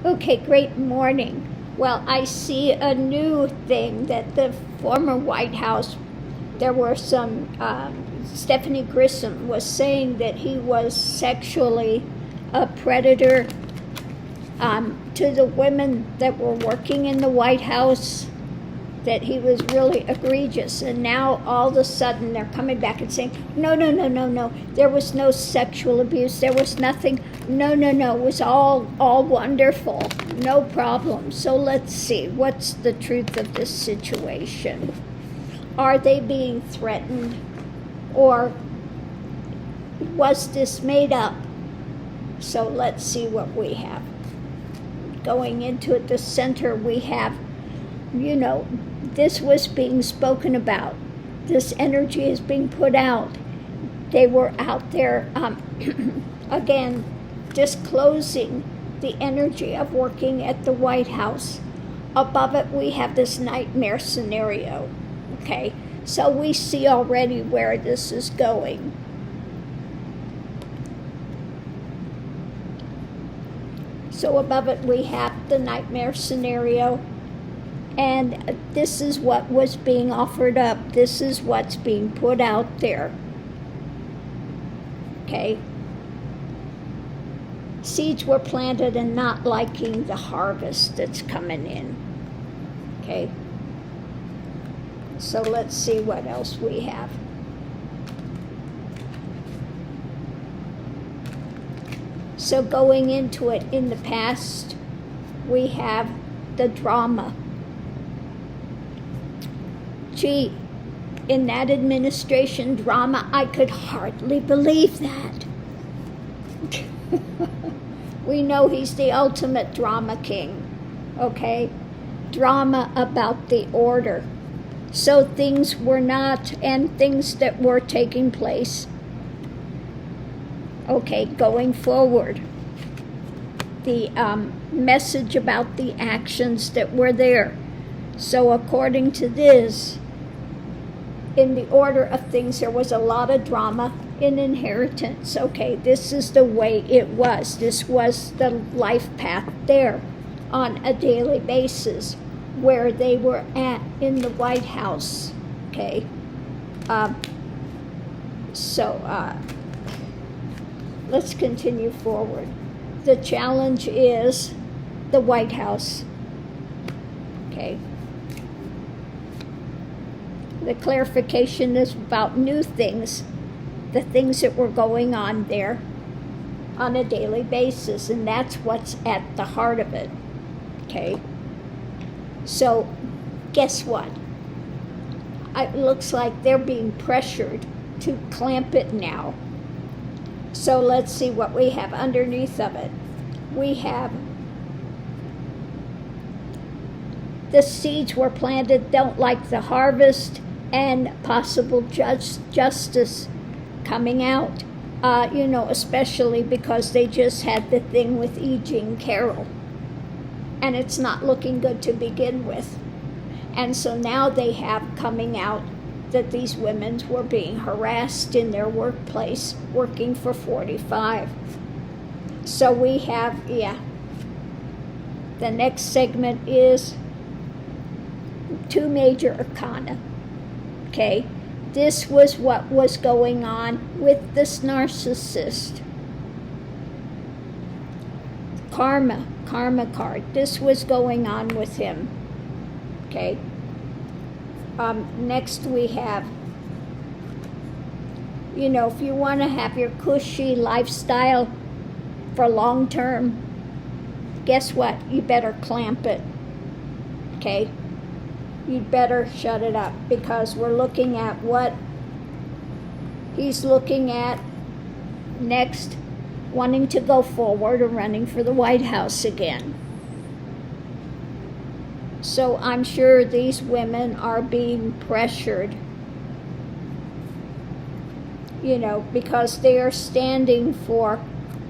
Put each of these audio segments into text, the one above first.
Okay, great morning. Well, I see a new thing that the former White House, there were some, Stephanie Grissom was saying that he was sexually a predator to the women that were working in the White House, that he was really egregious. And now all of a sudden they're coming back and saying, no, no, no, no, no, there was no sexual abuse, there was nothing, no, no, no, it was all wonderful, no problem. So let's see, what's the truth of this situation? Are they being threatened, or was this made up? So let's see what we have. Going into it, the center, we have, this was being spoken about. This energy is being put out. They were out there, again, disclosing the energy of working at the White House. Above it, we have this nightmare scenario. Okay, so we see already where this is going. So above it, we have the nightmare scenario. And this is what was being offered up. This is what's being put out there. Okay? Seeds were planted and not liking the harvest that's coming in. Okay? So let's see what else we have. So going into it, in the past, we have the drama. Gee, in that administration drama, I could hardly believe that. We know he's the ultimate drama king, okay? Drama about the order. So things were not, and things that were taking place. Okay, going forward. The message about the actions that were there. So according to this, in the order of things, there was a lot of drama in inheritance. Okay, this is the way it was. This was the life path there on a daily basis where they were at in the White House. Okay, let's continue forward. The challenge is the White House. Okay. The clarification is about new things, the things that were going on there on a daily basis, and that's what's at the heart of it. Okay? So, guess what? It looks like they're being pressured to clamp it now. So let's see what we have underneath of it. We have the seeds were planted, don't like the harvest, and possible justice coming out. Especially because they just had the thing with E. Jean Carroll. And it's not looking good to begin with. And so now they have coming out that these women were being harassed in their workplace, working for 45. So we have, the next segment is two major arcana. Okay, this was what was going on with this narcissist. Karma card. This was going on with him. Okay. Next we have, if you want to have your cushy lifestyle for long term, guess what? You better clamp it. Okay? You'd better shut it up, because we're looking at what he's looking at next, wanting to go forward or running for the White House again. So I'm sure these women are being pressured, because they are standing for,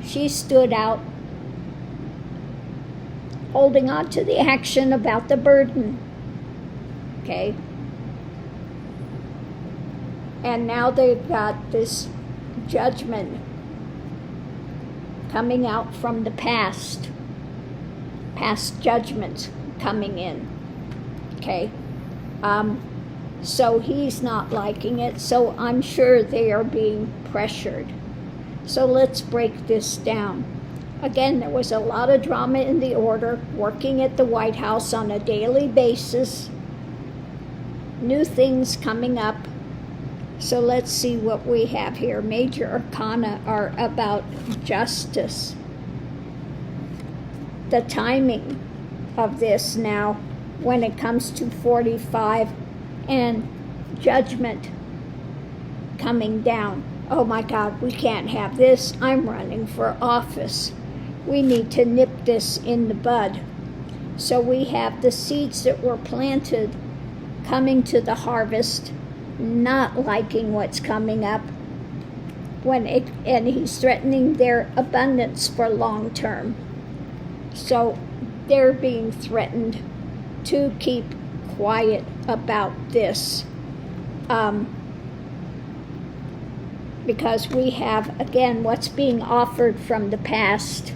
she stood out, holding on to the action about the burden. Okay? And now they've got this judgment coming out from the past. past judgments coming in. Okay? So he's not liking it, so I'm sure they are being pressured. So let's break this down. Again, there was a lot of drama in the order, working at the White House on a daily basis, new things coming up. So let's see what we have here. Major arcana are about justice. The timing of this now, when it comes to 45 and judgment coming down. Oh my God, we can't have this. I'm running for office. We need to nip this in the bud. So we have the seeds that were planted coming to the harvest, not liking what's coming up, and he's threatening their abundance for long term. So they're being threatened to keep quiet about this, because we have, again, what's being offered from the past.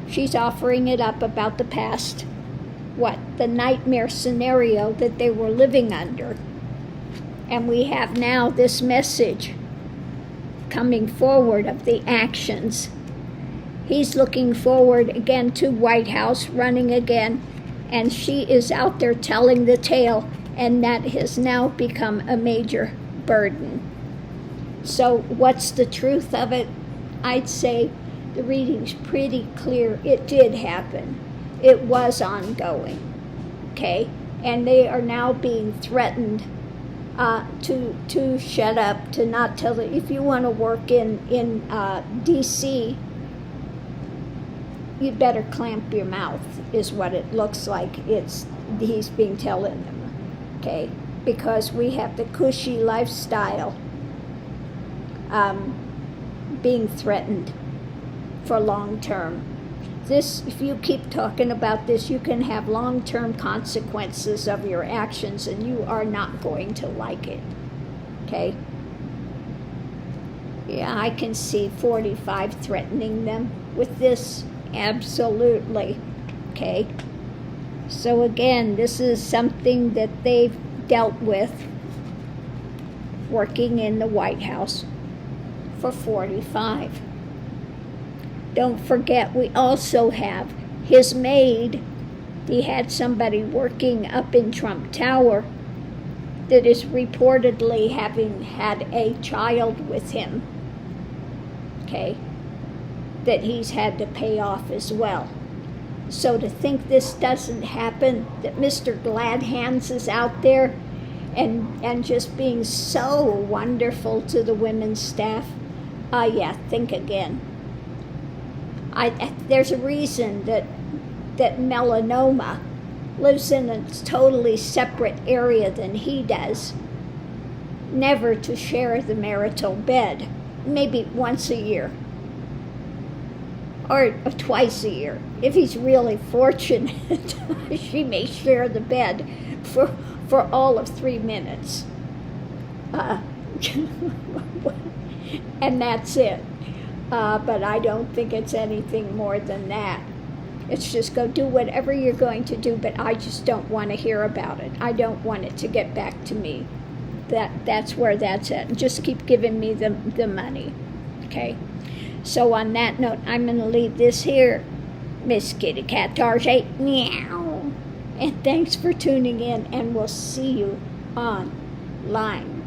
She's offering it up about the past, the nightmare scenario that they were living under. And we have now this message coming forward of the actions. He's looking forward again to White House, running again, and she is out there telling the tale, and that has now become a major burden. So what's the truth of it? I'd say the reading's pretty clear. It did happen. It was ongoing, okay? And they are now being threatened to shut up, to not tell it. If you want to work in D.C., you'd better clamp your mouth, is what it looks like. He's being telling them, okay? Because we have the cushy lifestyle being threatened for long term. This, if you keep talking about this, you can have long-term consequences of your actions, and you are not going to like it, okay? Yeah, I can see 45 threatening them with this, absolutely, okay? So again, this is something that they've dealt with working in the White House for 45. Don't forget, we also have his maid. He had somebody working up in Trump Tower that is reportedly having had a child with him, okay, that he's had to pay off as well. So to think this doesn't happen, that Mr. Gladhands is out there and just being so wonderful to the women's staff, yeah, think again. There's a reason that melanoma lives in a totally separate area than he does, never to share the marital bed, maybe once a year or twice a year. If he's really fortunate, she may share the bed for all of 3 minutes. And that's it. But I don't think it's anything more than that. It's just go do whatever you're going to do, but I just don't want to hear about it. I don't want it to get back to me. That's where that's at. Just keep giving me the money, okay? So on that note, I'm going to leave this here. Miss Kitty Cat Tarjay, meow. And thanks for tuning in, and we'll see you online.